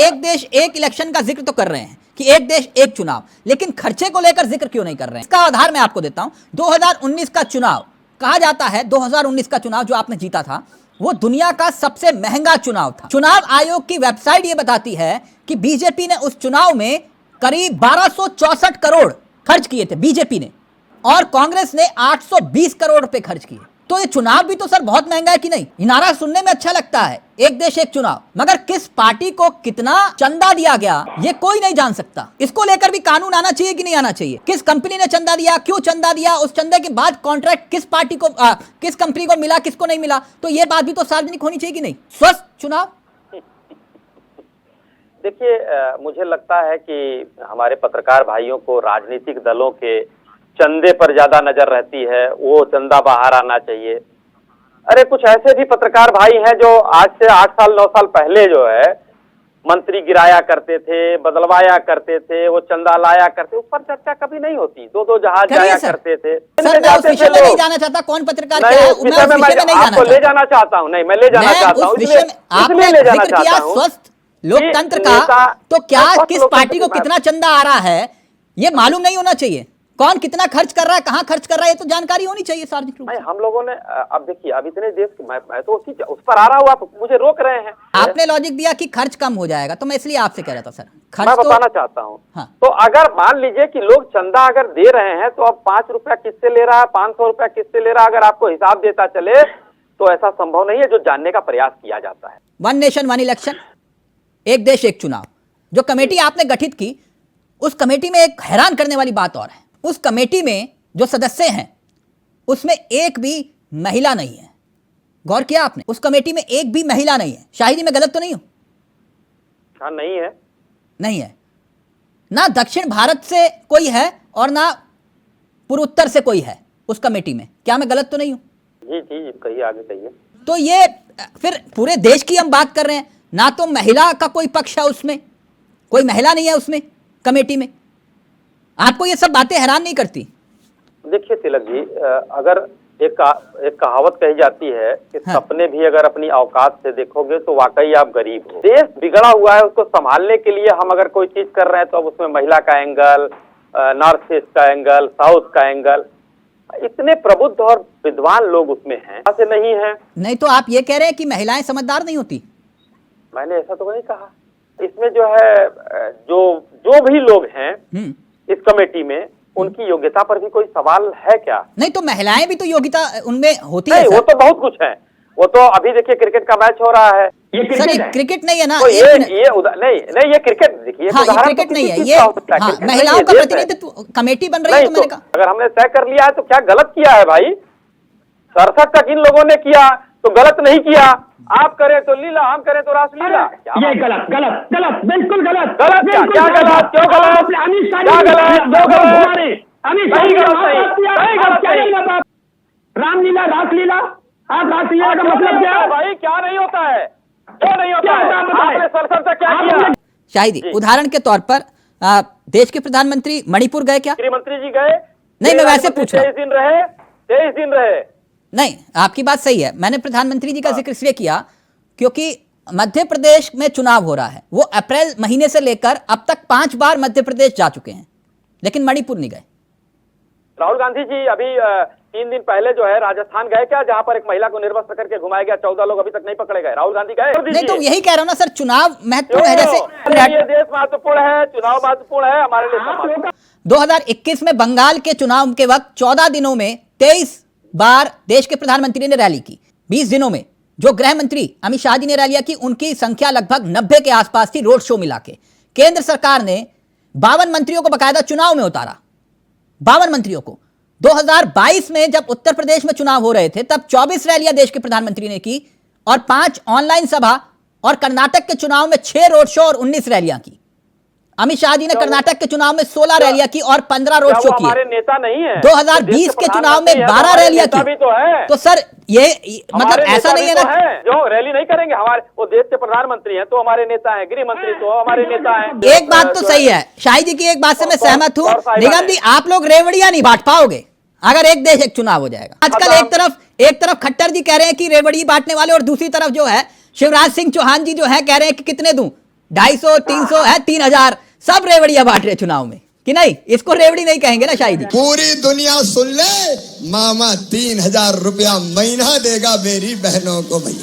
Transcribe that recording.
एक देश एक इलेक्शन का जिक्र तो कर रहे हैं कि एक देश एक चुनाव, लेकिन खर्चे को लेकर जिक्र क्यों नहीं कर रहे हैं? इसका आधार मैं आपको देता हूं। 2019 का चुनाव कहा जाता है, 2019 का चुनाव जो आपने जीता था वो दुनिया का सबसे महंगा चुनाव था। चुनाव आयोग की वेबसाइट ये बताती है कि बीजेपी ने उस चुनाव में करीब 1264 करोड़ खर्च किए थे बीजेपी ने, और कांग्रेस ने 820 करोड़ रुपए खर्च किए। तो ये चुनाव भी तो सर बहुत महंगा है कि नहीं? ये नारा सुनने में अच्छा लगता है, एक देश एक चुनाव, मगर किस पार्टी को कितना चंदा दिया गया ये कोई नहीं जान सकता। इसको लेकर भी कानून आना चाहिए कि नहीं आना चाहिए? किस कंपनी ने चंदा दिया, क्यों चंदा दिया, उस चंदे के बाद कॉन्ट्रैक्ट किस पार्टी को किस कंपनी को मिला, किसको नहीं मिला, तो ये बात भी तो सार्वजनिक होनी चाहिए कि नहीं? स्वस्थ चुनाव। देखिए, मुझे लगता है कि हमारे पत्रकार भाइयों को राजनीतिक दलों के चंदे पर ज्यादा नजर रहती है, वो चंदा बाहर आना चाहिए। अरे कुछ ऐसे भी पत्रकार भाई हैं जो आज से 8 साल 9 साल पहले जो है मंत्री गिराया करते थे, बदलवाया करते थे, वो चंदा लाया करते, उस पर चर्चा कभी नहीं होती। दो जहाज जाया करते थे। सर, मैं उस विषय में नहीं जाना चाहता कौन पत्रकार क्या है, मैं उस विषय में नहीं जाना आपको ले जाना चाहता हूँ। नहीं, मैं ले जाना चाहता हूँ, आपने ले जाना चाहता हूँ स्वस्थ लोकतंत्र का। तो क्या किस पार्टी को कितना चंदा आ रहा है ये मालूम नहीं होना चाहिए? कौन कितना खर्च कर रहा है, कहां खर्च कर रहा है, ये तो जानकारी होनी चाहिए सार्वजनिक रूप से। हम लोगों ने अब देखिए, अब इतने देश मैं तो उस पर आ रहा हूँ, आप मुझे रोक रहे हैं। आपने लॉजिक दिया कि खर्च कम हो जाएगा, तो मैं इसलिए आपसे कह रहा था सर खर्च मैं बताना चाहता हूँ। हाँ। तो अगर मान लीजिए कि लोग चंदा अगर दे रहे हैं तो अब 5 रुपया किससे ले रहा है, 500 रुपया किससे ले रहा है, अगर आपको हिसाब देता चले तो ऐसा संभव नहीं है, जो जानने का प्रयास किया जाता है। वन नेशन वन इलेक्शन, एक देश एक चुनाव, जो कमेटी आपने गठित की, उस कमेटी में एक हैरान करने वाली बात और है। उस कमेटी में जो सदस्य हैं उसमें एक भी महिला नहीं है। गौर किया आपने? उस कमेटी में एक भी महिला नहीं है। शाहिदी में गलत तो नहीं हूं? हाँ, नहीं है। नहीं है ना, दक्षिण भारत से कोई है और ना पूर्वोत्तर से कोई है उस कमेटी में। क्या मैं गलत तो नहीं हूं? जी जी, कहिए, आगे कहिए। तो ये फिर पूरे देश की हम बात कर रहे हैं, ना तो महिला का कोई पक्ष है उसमें, कोई महिला नहीं है उसमें कमेटी में। आपको ये सब बातें हैरान नहीं करती? देखिए तिलक जी, अगर एक कहावत कही जाती है कि हाँ। सपने भी अगर अपनी औकात से देखोगे तो वाकई आप गरीब हो। देश बिगड़ा हुआ है, उसको संभालने के लिए हम अगर कोई चीज कर रहे हैं तो अब उसमें महिला का एंगल, नॉर्थ ईस्ट का एंगल, साउथ का एंगल, इतने प्रबुद्ध और विद्वान लोग उसमें हैं, ऐसे नहीं है। नहीं तो आप ये कह रहे हैं कि महिलाएं समझदार नहीं होती? मैंने ऐसा तो नहीं कहा। इसमें जो है जो भी लोग हैं इस कमेटी में, उनकी योग्यता पर भी कोई सवाल है क्या? नहीं, तो महिलाएं भी तो योग्यता उनमें होती है। वो तो बहुत कुछ है। वो तो अभी देखिए क्रिकेट का मैच हो रहा है, ये क्रिकेट नहीं है ना, तो ये क्रिकेट देखिए, हाँ, ये क्रिकेट नहीं है, ये हाँ, महिलाओं का प्रतिनिधित्व कमेटी बन रही है। तो मैंने कहा अगर हमने तय कर लिया है तो क्या गलत किया है भाई? 67 तक इन लोगों ने किया तो गलत नहीं किया। आप करें तो लीला, हम करें तो रासलीला। ये गलत गलत गलत, बिल्कुल गलत। गलत क्या? क्या गलत? क्यों गलत? क्या गलत? क्यों गलत? नहीं गलत नहीं। रामलीला, रासलीला, आप रासलीला का मतलब क्या है भाई? क्या नहीं होता है? क्यों नहीं होता है? आपने 67 तक क्या किया? शायद उदाहरण के तौर पर देश के प्रधानमंत्री मणिपुर गए क्या? गृहमंत्री जी गए? नहीं, मैं वैसे पूछ रहा हूं। 23 दिन रहे। नहीं, आपकी बात सही है। मैंने प्रधानमंत्री जी का जिक्र इसलिए किया क्योंकि मध्य प्रदेश में चुनाव हो रहा है। वो अप्रैल महीने से लेकर अब तक 5 बार मध्य प्रदेश जा चुके हैं, लेकिन मणिपुर नहीं गए। राहुल गांधी जी अभी 3 दिन पहले जो है राजस्थान गए क्या, जहां पर एक महिला को निर्वस्त्र करके घुमाया गया, 14 लोग अभी तक नहीं पकड़े गए। राहुल गांधी गए? नहीं, तो यही कह रहा हूं ना सर, चुनाव महत्वपूर्ण है। जैसे ये देश महत्वपूर्ण है, चुनाव महत्वपूर्ण है हमारे लिए। 2021 में बंगाल के चुनाव के वक्त 14 दिनों में 23 बार देश के प्रधानमंत्री ने रैली की। 20 दिनों में जो गृह मंत्री अमित शाह जी ने रैलियां की, उनकी संख्या लगभग 90 के आसपास थी, रोड शो मिला के। केंद्र सरकार ने 52 मंत्रियों को बकायदा चुनाव में उतारा, 52 मंत्रियों को। 2022 में जब उत्तर प्रदेश में चुनाव हो रहे थे तब 24 रैलियां देश के प्रधानमंत्री ने की और 5 ऑनलाइन सभा, और कर्नाटक के चुनाव में 6 रोड शो और 19 रैलियां की। अमित शाह जी ने कर्नाटक के चुनाव में 16 रैलियां की और 15 रोड शो किए। हमारे नेता नहीं है। 2020 के चुनाव में 12 रैलियां की। तो सर ये मतलब ऐसा नहीं है ना, जो रैली नहीं करेंगे। हमारे वो देश के प्रधानमंत्री हैं तो हमारे नेता हैं, गृह मंत्री तो हमारे नेता हैं। एक बात तो सही है, शाही जी की एक बात से मैं सहमत हूं। निगम जी, आप लोग रेवड़ियां नहीं बांट पाओगे अगर एक देश एक चुनाव हो जाएगा। आजकल एक तरफ खट्टर जी कह रहे हैं कि रेवड़ी बांटने वाले, और दूसरी तरफ जो है शिवराज सिंह चौहान जी जो है कह रहे हैं कि कितने दूं। 250, 300 है, 3000 सब रेवड़ियां बांट रहे चुनाव में कि नहीं? इसको रेवड़ी नहीं कहेंगे ना शायद। पूरी दुनिया सुन ले, मामा 3000 रुपया महीना देगा मेरी बहनों को भैया।